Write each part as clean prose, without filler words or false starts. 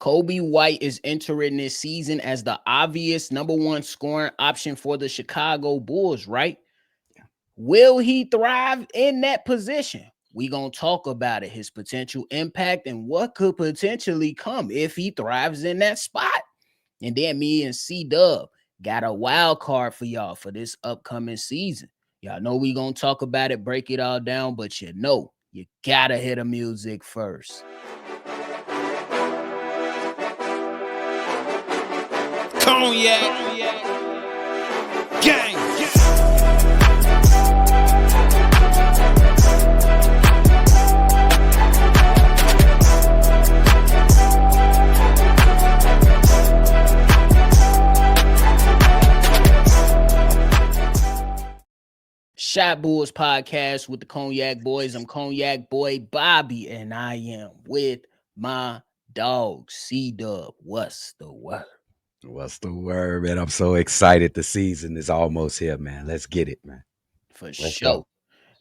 Coby White is entering this season as the obvious number one scoring option for the Chicago Bulls, right? Will he thrive in that position? We gonna talk about it, his potential impact, and what could potentially come if he thrives in that spot. And then me and CDubb got a wild card for y'all for this upcoming season. Y'all know we gonna talk about it, break it all down, but you gotta hit the music first. Cognac, gang. Shot Bulls podcast with the Cognac Boys. I'm Cognac Boy Bobby, and I am with my dog CDubb. What's the word? What's the word, man? I'm so excited. The season is almost here, man. Let's get it, man. For sure.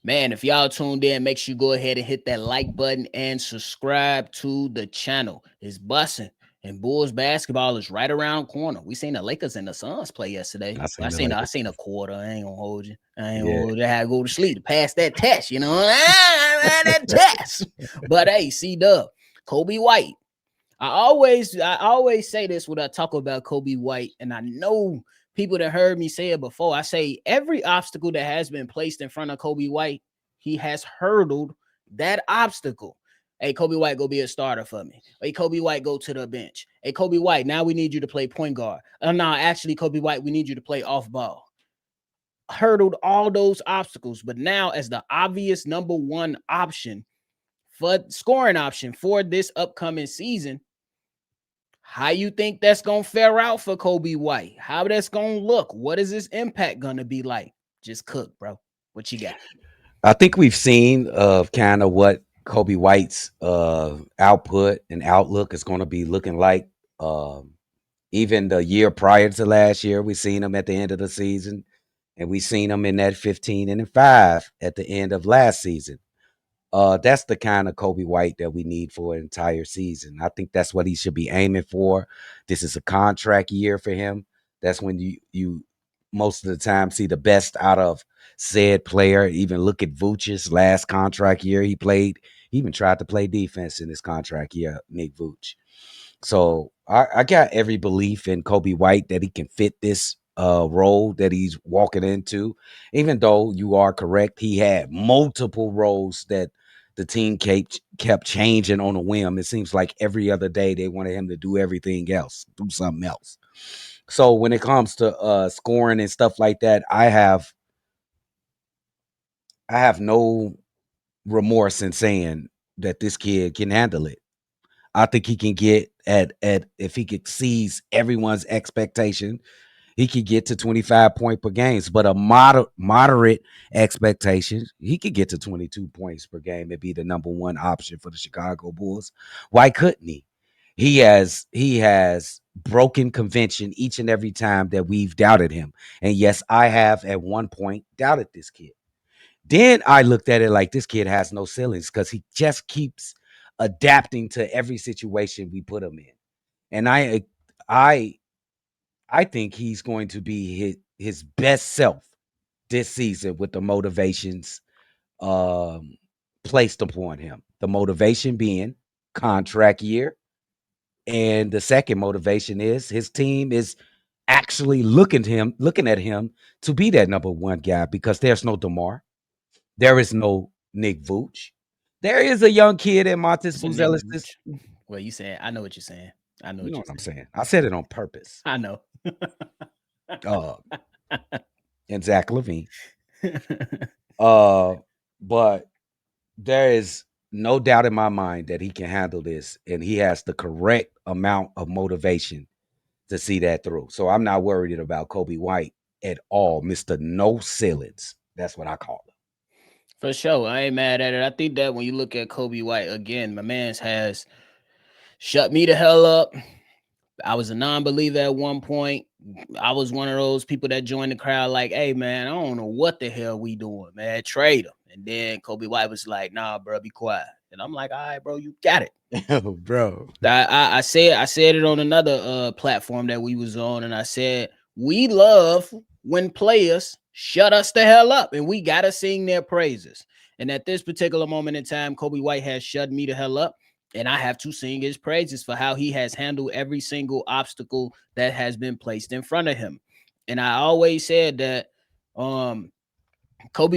Man, if y'all tuned in, make sure you go ahead and hit that like button and subscribe to the channel. It's busting. And Bulls basketball is right around the corner. We seen the Lakers and the Suns play yesterday. I seen a quarter. I ain't gonna hold you. I had to go to sleep to pass that test, you know. That test. But hey, CDubb, Coby White. I always say this when I talk about Coby White, and I know people that heard me say it before. I say every obstacle that has been placed in front of Coby White, he has hurdled that obstacle. Hey, Coby White, go be a starter for me. Hey, Coby White, go to the bench. Hey, Coby White, now we need you to play point guard. No, actually, Coby White, we need you to play off ball. Hurdled all those obstacles, but now as the obvious number one option for scoring option for this upcoming season, how you think that's going to fare out for Coby White? How that's going to look? What is this impact going to be like? Just cook, bro. What you got? I think we've seen kind of what Coby White's output and outlook is going to be looking like. Even the year prior to last year, we seen him at the end of the season, and we seen him in that 15-5 at the end of last season. That's the kind of Coby White that we need for an entire season. I think that's what he should be aiming for. This is a contract year for him. That's when you most of the time see the best out of said player. Even look at Vooch's last contract year. He even tried to play defense in his contract year, Nick Vooch. So I got every belief in Coby White that he can fit this role that he's walking into. Even though you are correct, he had multiple roles that the team kept changing on a whim. It seems like every other day they wanted him to do everything else, do something else. So when it comes to scoring and stuff like that, I have no remorse in saying that this kid can handle it. I think he can get at if he exceeds everyone's expectation, he could get to 25 points per game. But a moderate expectation, he could get to 22 points per game and be the number one option for the Chicago Bulls. Why couldn't he? He has broken convention each and every time that we've doubted him. And yes, I have at one point doubted this kid. Then I looked at it like this kid has no ceilings because he just keeps adapting to every situation we put him in. And I think he's going to be his best self this season with the motivations placed upon him. The motivation being contract year. And the second motivation is his team is actually looking at him to be that number one guy because there's no DeMar. There is no Nick Vooch. There is a young kid in Montes Buzelis. Well, you saying, I know what you're saying. I know what I'm saying. I said it on purpose. I know. And Zach LaVine. But there is no doubt in my mind that he can handle this, and he has the correct amount of motivation to see that through. So I'm not worried about Coby White at all, Mr. No Ceilings. That's what I call him. For sure. I ain't mad at it. I think that when you look at Coby White, again, my man's has shut me the hell up. I was a non-believer at one point. I was one of those people that joined the crowd like, hey, man, I don't know what the hell we doing, man. Trade him. And then Coby White was like, nah, bro, be quiet. And I'm like, all right, bro, you got it. Oh, bro. I said it on another platform that we was on, and I said we love when players shut us the hell up, and we gotta sing their praises. And at this particular moment in time, Coby White has shut me the hell up, and I have to sing his praises for how he has handled every single obstacle that has been placed in front of him. And I always said that Coby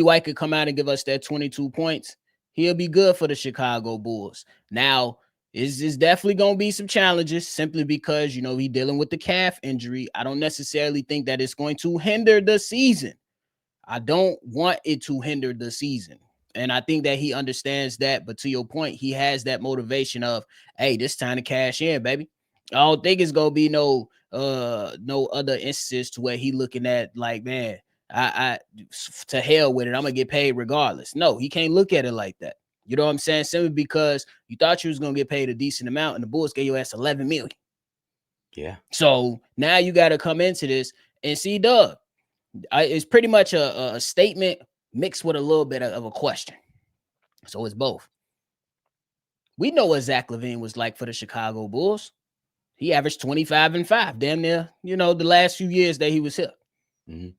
White could come out and give us that 22 points. He'll be good for the Chicago Bulls. Now, is definitely going to be some challenges simply because, he's dealing with the calf injury. I don't necessarily think that it's going to hinder the season. I don't want it to hinder the season. And I think that he understands that. But to your point, he has that motivation of, hey, this time to cash in, baby. I don't think it's gonna be no other instances to where he looking at like, man, I to hell with it. I'm gonna get paid regardless. No, he can't look at it like that. You know what I'm saying? Simply because you thought you was gonna get paid a decent amount, and the Bulls gave your ass 11 million. Yeah. So now you got to come into this and CDubb. It's pretty much a statement mixed with a little bit of a question. So it's both. We know what Zach LaVine was like for the Chicago Bulls. He averaged 25 and 5, damn near, the last few years that he was here. Mm-hmm.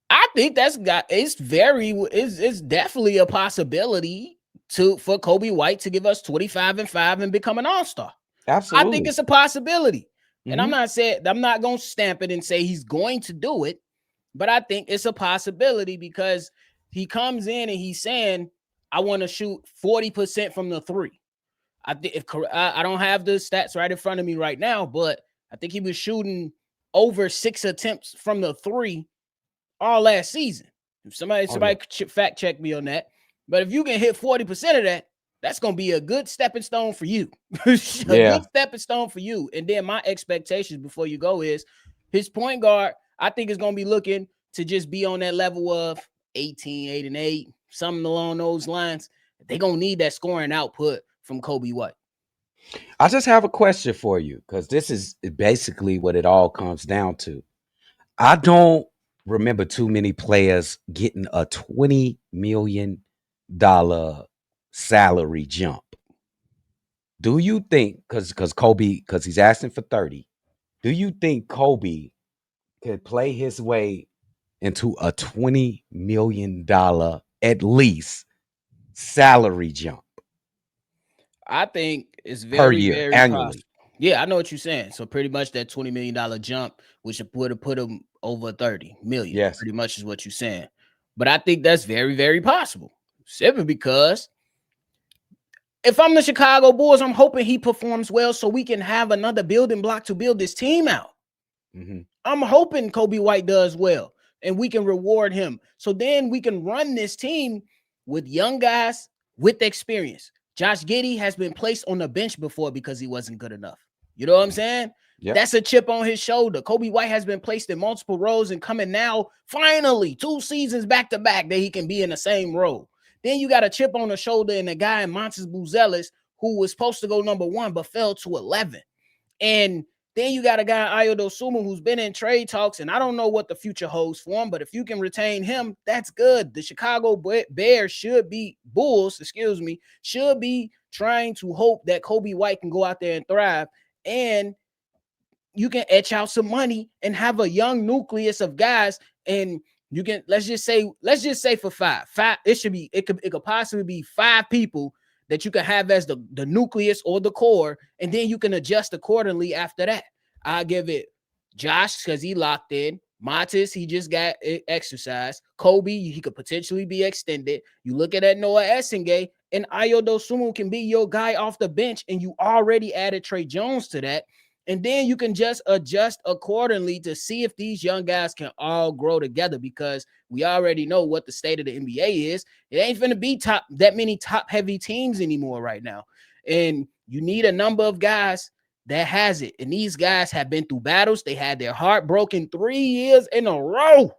I think it's definitely a possibility for Coby White to give us 25 and 5 and become an all-star. Absolutely. I think it's a possibility. And Mm-hmm. I'm not going to stamp it and say he's going to do it, but I think it's a possibility because he comes in and he's saying, I want to shoot 40% from the three. I don't have the stats right in front of me right now, but I think he was shooting over 6 attempts from the three all last season. If somebody fact check me on that. But if you can hit 40% of that, that's going to be a good stepping stone for you. Good stepping stone for you. And then my expectations before you go is his point guard, I think is going to be looking to just be on that level of 18, 8 and 8, something along those lines. They're going to need that scoring output from Coby White. I just have a question for you because this is basically what it all comes down to. I don't remember too many players getting a $20 million salary jump. Do you think, because Coby, because he's asking for 30, do you think Coby could play his way into a $20 million at least salary jump? I think it's Per very, year, very annually. possible. Yeah, I know what you're saying. So pretty much that $20 million jump, which would have put him over 30 million. Yes. Pretty much is what you're saying. But I think that's very, very possible. Simply because if I'm the Chicago Bulls, I'm hoping he performs well so we can have another building block to build this team out. Mm-hmm. I'm hoping Coby White does well and we can reward him. So then we can run this team with young guys with experience. Josh Giddey has been placed on the bench before because he wasn't good enough. You know what I'm saying? Yep. That's a chip on his shoulder. Coby White has been placed in multiple roles and coming now, finally, 2 seasons back to back that he can be in the same role. Then you got a chip on the shoulder and a guy in Montes Buzelis who was supposed to go number 1 but fell to 11. And then you got a guy, Ayo Dosunmu, who's been in trade talks, and I don't know what the future holds for him, but if you can retain him, that's good. The Chicago Bulls should be trying to hope that Coby White can go out there and thrive, and you can etch out some money and have a young nucleus of guys, and you can let's just say for five, it could possibly be 5 people that you can have as the nucleus or the core, and then you can adjust accordingly after that. I'll give it Josh because he locked in. Montes, he just got exercise. Coby, he could potentially be extended. You look at that Noah Essengay, and Ayo Dosunmu can be your guy off the bench, and you already added Trey Jones to that. And then you can just adjust accordingly to see if these young guys can all grow together, because we already know what the state of the NBA is. It ain't going to be that many top-heavy teams anymore right now. And you need a number of guys that has it. And these guys have been through battles. They had their heart broken 3 years in a row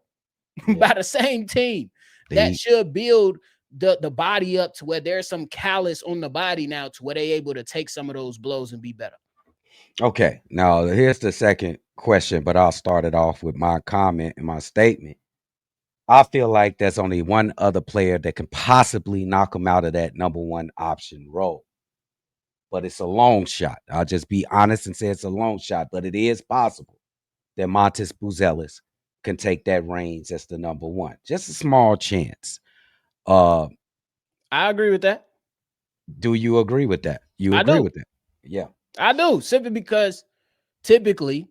by the same team. That should build the body up to where there's some callus on the body now to where they're able to take some of those blows and be better. Okay, now here's the second question, but I'll start it off with my comment and my statement. I feel like there's only one other player that can possibly knock him out of that number one option role, but it's a long shot. I'll just be honest and say it's a long shot, but it is possible that Montes Buzelis can take that reins as the number one. Just a small chance. Uh, I agree with that. do you agree with that? You I agree do. with that? Yeah. I do. Simply because typically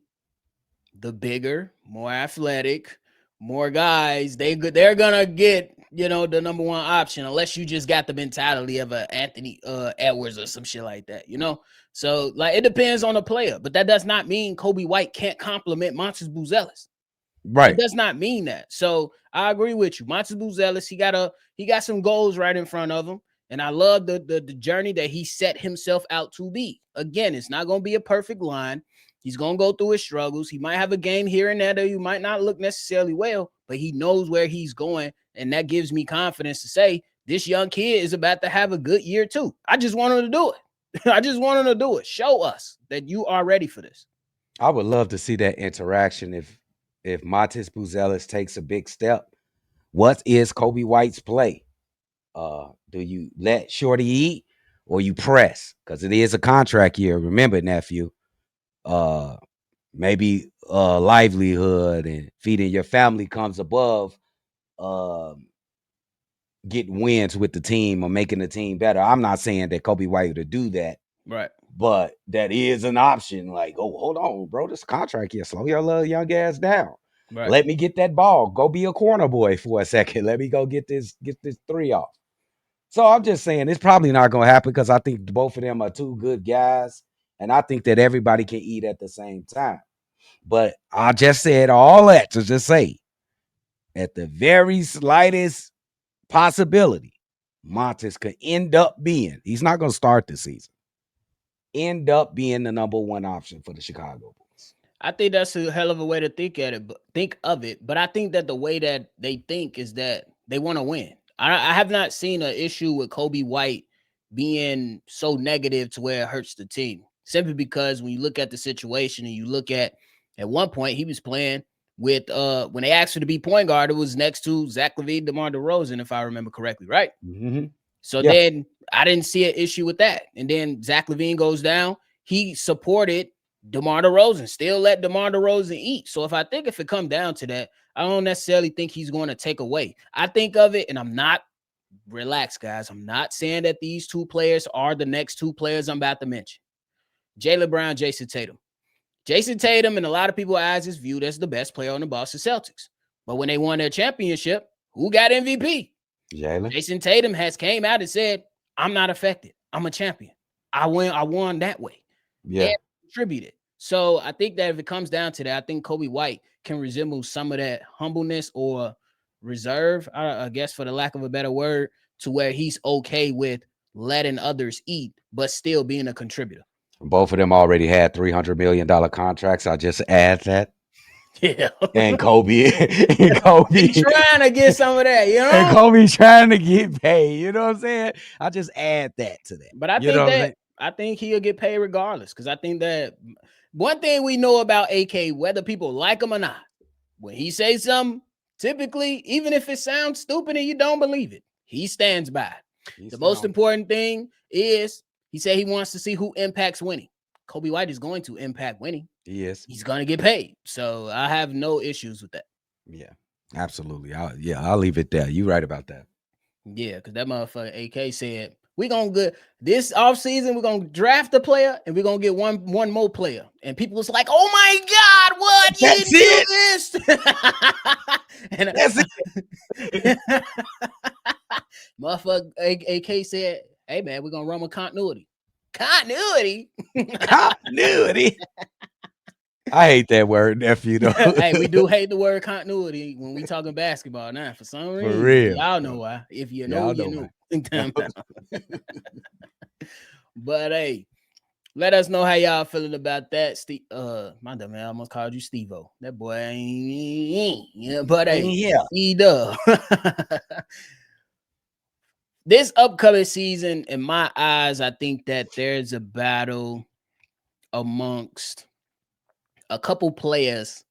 the bigger, more athletic, more guys, they're gonna get, the number one option, unless you just got the mentality of a Anthony Edwards or some shit like that. So like it depends on the player, but that does not mean Coby White can't complement Montes Buzelis. It Right. does not mean that. So I agree with you. Montes Buzelis, he got some goals right in front of him. And I love the journey that he set himself out to be. Again, it's not going to be a perfect line. He's going to go through his struggles. He might have a game here and there that you might not look necessarily well, but he knows where he's going. And that gives me confidence to say this young kid is about to have a good year too. I just want him to do it. I just want him to do it. Show us that you are ready for this. I would love to see that interaction if Montes Buzelis takes a big step. What is Coby White's play? Do you let Shorty eat or you press? Because it is a contract year. Remember, nephew. Uh, maybe livelihood and feeding your family comes above getting wins with the team or making the team better. I'm not saying that Coby White would do that, Right. but that is an option. Like, oh, hold on, bro, this contract here. Slow your little young ass down. Right. Let me get that ball. Go be a corner boy for a second. Let me go get this three off. So I'm just saying it's probably not going to happen because I think both of them are two good guys, and I think that everybody can eat at the same time. But I just said all that to just say, at the very slightest possibility, Montes could end up being, he's not going to start the season, end up being the number one option for the Chicago Bulls. I think that's a hell of a way to think of it. But I think that the way that they think is that they want to win. I have not seen an issue with Coby White being so negative to where it hurts the team. Simply because when you look at the situation and you look at one point he was playing with when they asked him to be point guard, it was next to Zach LaVine, DeMar DeRozan, if I remember correctly, right? Mm-hmm. So Yeah. then I didn't see an issue with that. And then Zach LaVine goes down. He supported DeMar DeRozan, still let DeMar DeRozan eat. So if it comes down to that, I don't necessarily think he's going to take away. I think of it, and I'm not, relax, guys. I'm not saying that these two players are the next two players I'm about to mention. Jaylen Brown, Jason Tatum. Jason Tatum, in a lot of people's eyes, is viewed as the best player on the Boston Celtics. But when they won their championship, who got MVP? Jaylen. Jason Tatum has came out and said, I'm not affected. I'm a champion. I won that way. Yeah. And contributed. So I think that if it comes down to that, I think Coby White can resemble some of that humbleness or reserve, I guess for the lack of a better word, to where he's okay with letting others eat, but still being a contributor. Both of them already had $300 million contracts. I just add that. Yeah. And Kobe, He's trying to get some of that, And Kobe trying to get paid. You know what I'm saying? I just add that to that. But I think he'll get paid regardless. Because I think that one thing we know about AK, whether people like him or not, when he says something, typically, even if it sounds stupid and you don't believe it, he stands by. The most important thing is he said he wants to see who impacts winning. Coby White is going to impact winning. He is. He's going to get paid. So I have no issues with that. Yeah, absolutely. I'll leave it there. You right about that. Yeah, because that motherfucker AK said, we're going to get this offseason, we're going to draft a player and we're going to get one more player. And people was like, oh my God, what? That's you didn't it. do this? And That's it. Motherfucker AK said, hey man, we're going to run with continuity. Continuity? Continuity. I hate that word, nephew. Though. Hey, we do hate the word continuity when we talking basketball now. For some reason, real. Y'all know why. If you know, you know. But hey, let us know how y'all feeling about that. Steve, my dumb man, I almost called you Steve-O. That boy ain't. Yeah, but hey, CDubb. This upcoming season, in my eyes, I think that there's a battle amongst a couple players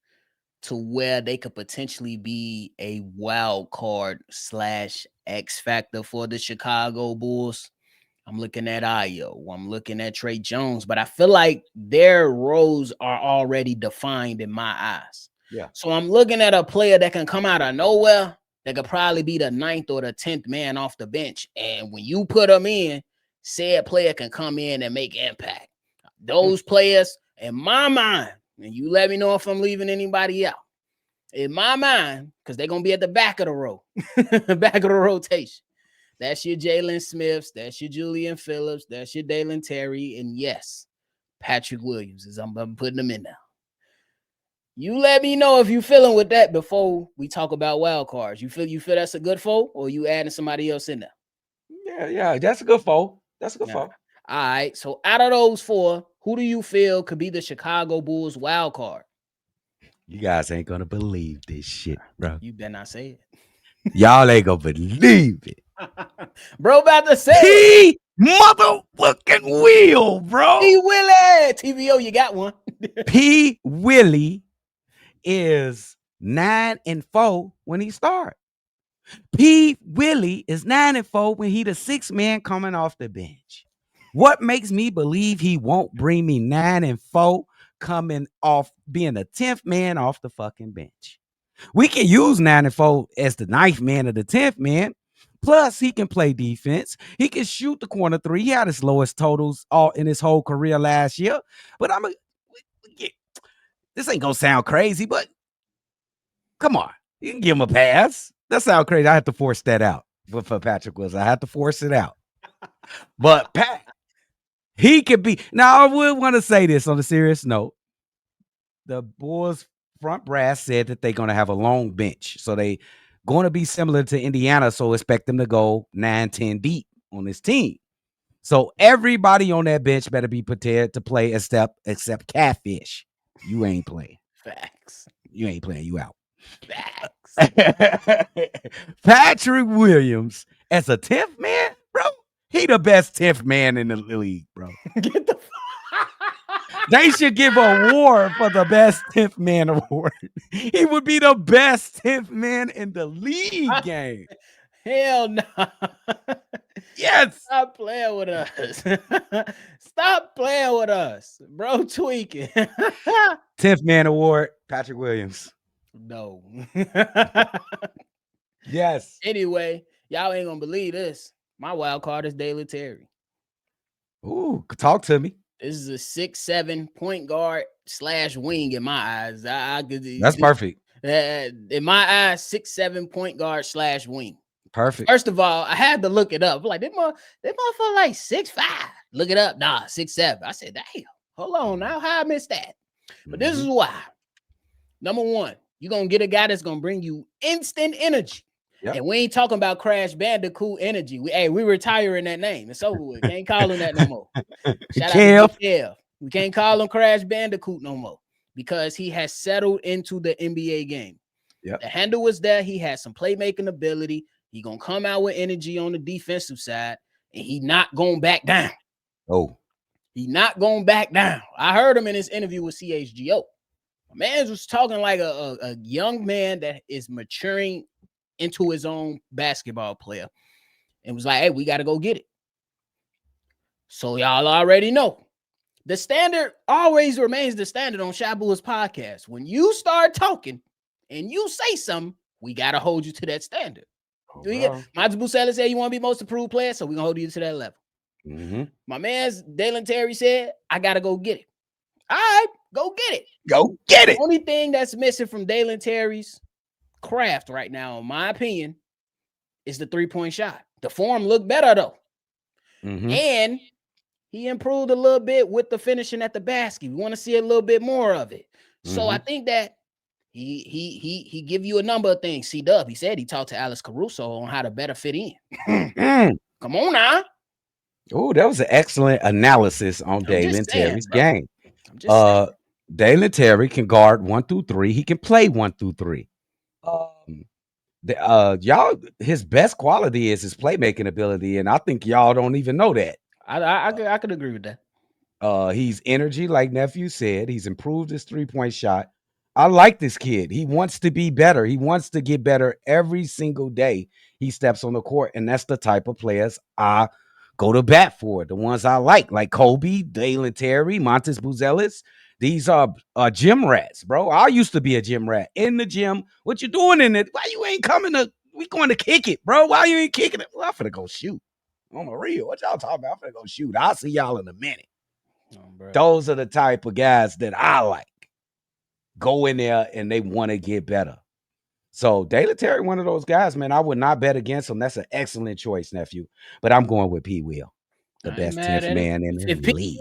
to where they could potentially be a wild card slash X factor for the Chicago Bulls. I'm looking at Ayo. I'm looking at Trey Jones, but I feel like their roles are already defined in my eyes. Yeah. So I'm looking at a player that can come out of nowhere that could probably be the 9th or the 10th man off the bench. And when you put them in, said player can come in and make impact. Those players, in my mind, and you let me know if I'm leaving anybody out. In my mind, because they're going to be at the back of the row, back of the rotation. That's your Jalen Smiths. That's your Julian Phillips. That's your Dalen Terry. And yes, Patrick Williams is I'm putting them in now. You let me know if you feeling with that before we talk about wild cards. You feel that's a good foe, or you adding somebody else in there? Yeah. That's a good foe. That's a good foe. All right. So out of those 4, who do you feel could be the Chicago Bulls wild card? You guys ain't gonna believe this shit, bro. You better not say it. Y'all ain't gonna believe it. Bro, about to say P motherfucking Will, bro. P Willie. TVO, you got one. P Willie is 9-4 when he started. P Willie is 9-4 when he the 6th man coming off the bench. What makes me believe he won't bring me 9-4 coming off being the 10th man off the fucking bench? We can use 9-4 as the 9th man or the 10th man. Plus, he can play defense. He can shoot the corner 3. He had his lowest totals all in his whole career last year. But this ain't gonna sound crazy, but come on, you can give him a pass. That sounds crazy. I have to force that out for Patrick Wilson. I have to force it out. But Pat, he could be. Now, I would want to say this on a serious note. The Bulls front brass said that they're going to have a long bench. So they going to be similar to Indiana. So expect them to go 9-10 deep on this team. So everybody on that bench better be prepared to play except Catfish. You ain't playing. Facts. You ain't playing. You out. Facts. Patrick Williams as a 10th man, bro. He the best 10th man in the league, bro. Get the They should give an award for the best 10th man award. He would be the best 10th man in the league game. Hell no. Yes. Stop playing with us. Stop playing with us. Bro, tweaking. 10th man award, Patrick Williams. No. Yes. Anyway, y'all ain't gonna believe this. My wild card is Dalen Terry. Ooh, talk to me. This is a 6'7" point guard / wing in my eyes. That's perfect. In my eyes, 6'7" point guard / wing. Perfect. First of all, I had to look it up. Like, they motherfucker like 6'5". Look it up. Nah, 6'7". I said, damn, hold on now. How I missed that? But this is why. Number one, you're going to get a guy that's going to bring you instant energy. Yep. And we ain't talking about Crash Bandicoot energy. We retiring that name. It's over with. Can't call him that no more. Shout out to Kev. We can't call him Crash Bandicoot no more because he has settled into the NBA game. Yep. The handle was there. He has some playmaking ability. He going to come out with energy on the defensive side, and he not going back down. Oh. He not going back down. I heard him in his interview with CHGO. My man was talking like a young man that is maturing into his own basketball player and was like, hey, we got to go get it. So y'all already know. The standard always remains the standard on Shabu's podcast. When you start talking and you say something, we got to hold you to that standard. Majibu Salah said you want to be most improved player, so we're going to hold you to that level. Mm-hmm. My man's Dalen Terry said, I got to go get it. All right, go get it. Go get it. The only thing that's missing from Dalen Terry's craft right now, in my opinion, is the 3-point shot. The form looked better, though. Mm-hmm. And he improved a little bit with the finishing at the basket. We want to see a little bit more of it. Mm-hmm. So I think that he give you a number of things. CDubb, he said he talked to Alex Caruso on how to better fit in. Come on now. Oh, that was an excellent analysis on Dalen Terry's game. Dalen Terry can guard 1 through 3. He can play 1 through 3. Y'all, his best quality is his playmaking ability, and I think y'all don't even know that. I could agree with that. He's energy, like nephew said. He's improved his 3-point shot. I like this kid. He wants to be better. He wants to get better every single day he steps on the court. And that's the type of players I go to bat for. The ones I like Coby, Dalen Terry, Montes Buzelis. These are gym rats, bro. I used to be a gym rat in the gym. What you doing in it? Why you ain't coming to? We going to kick it, bro. Why you ain't kicking it? Well, I'm finna go shoot. On the real, what y'all talking about? I'm finna go shoot. I'll see y'all in a minute. Those are the type of guys that I like. Go in there and they want to get better. So Dalen Terry, one of those guys, man. I would not bet against him. That's an excellent choice, nephew. But I'm going with P. Will, the best 10th man in the league.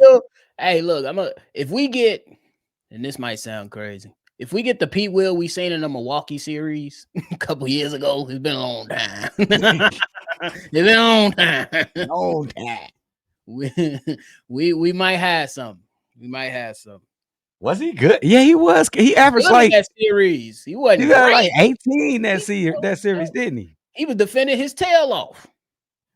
Hey, look, if we get, and this might sound crazy, if we get the Pete Will we seen in the Milwaukee series a couple years ago, it's been a long time. It's been a long time. Long time. We might have something. We might have something. Was he good? Yeah, he was. He averaged like that series. He wasn't. He got like 18 that series, didn't he? He was defending his tail off.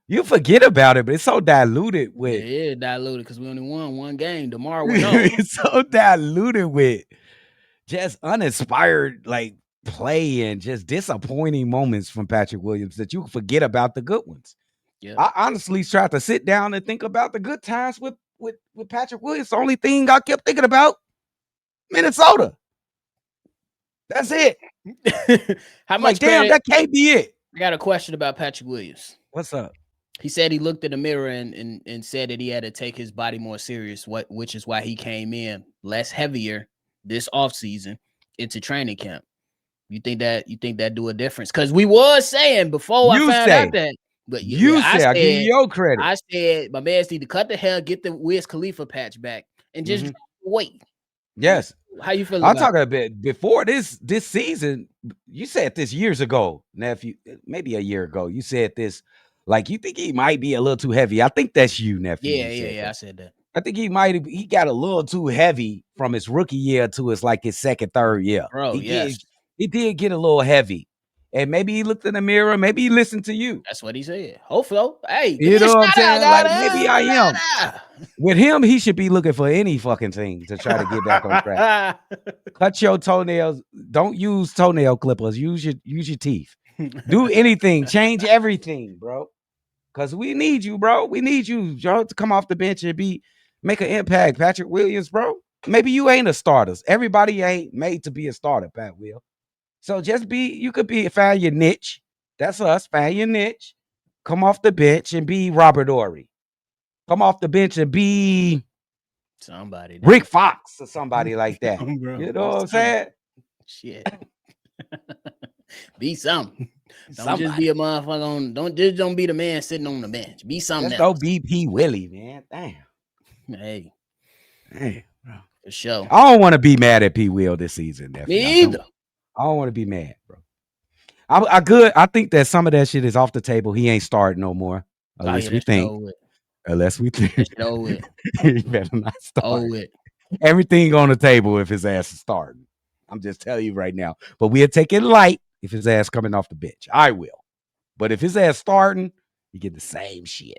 You forget about it, but it's so diluted with. Yeah, diluted because we only won one game. DeMar went on. It's so diluted with just uninspired like play and just disappointing moments from Patrick Williams that you forget about the good ones. Yeah. I honestly tried to sit down and think about the good times with Patrick Williams. The only thing I kept thinking about, Minnesota. That's it. How much? Damn, that can't be it. I got a question about Patrick Williams. What's up? He said he looked in the mirror and said that he had to take his body more serious, which is why he came in less heavier this offseason into training camp. You think that do a difference? Because we was saying before I found out that, but I give you your credit. I said my man's need to cut the hair, get the Wiz Khalifa patch back, and just wait. Yes. How you feel? I'm talking a bit before this season. You said this years ago, nephew, maybe a year ago. You said this, like you think he might be a little too heavy. I think that's you, nephew. Yeah. I said that. I think he got a little too heavy from his rookie year to his second, third year. Bro, he did get a little heavy, and maybe he looked in the mirror. Maybe he listened to you. That's what he said. Hopefully, hey, you know what I'm saying? Maybe I am. With him, he should be looking for any fucking thing to try to get back on track. Cut your toenails. Don't use toenail clippers. Use your teeth. Do anything. Change everything, bro. Because we need you, bro. We need you, Joe, to come off the bench and make an impact. Patrick Williams, bro. Maybe you ain't a starter. Everybody ain't made to be a starter, Pat Will. So you could find your niche. That's us. Find your niche. Come off the bench and be Robert Horry. Come off the bench and be somebody. Rick Fox or somebody like that. You know what I'm saying? Shit. Be something. Don't just be a motherfucker don't be the man sitting on the bench. Be something else. Don't be P. Willie, man. Damn. Hey, bro. For sure. I don't want to be mad at P. Will this season. Definitely. Me either. I don't want to be mad, bro. I think that some of that shit is off the table. He ain't starting no more. Unless we think. He better not start. Everything on the table if his ass is starting. I'm just telling you right now. But we'll take it light if his ass coming off the bench. I will. But if his ass starting, you get the same shit.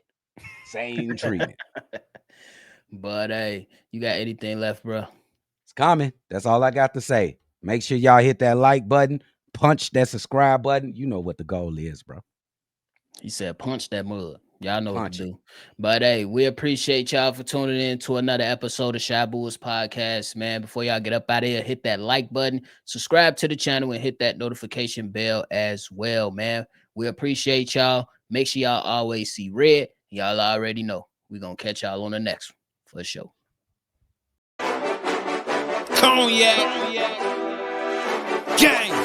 Same treatment. But hey, you got anything left, bro? It's coming. That's all I got to say. Make sure y'all hit that like button. Punch that subscribe button. You know what the goal is, bro. He said punch that mud. Y'all know what to do. But hey, we appreciate y'all for tuning in to another episode of Chicago Bulls Podcast, man. Before y'all get up out of here, hit that like button, subscribe to the channel, and hit that notification bell as well, man. We appreciate y'all. Make sure y'all always see red. Y'all already know. We're going to catch y'all on the next one for sure. Cognac. Gang.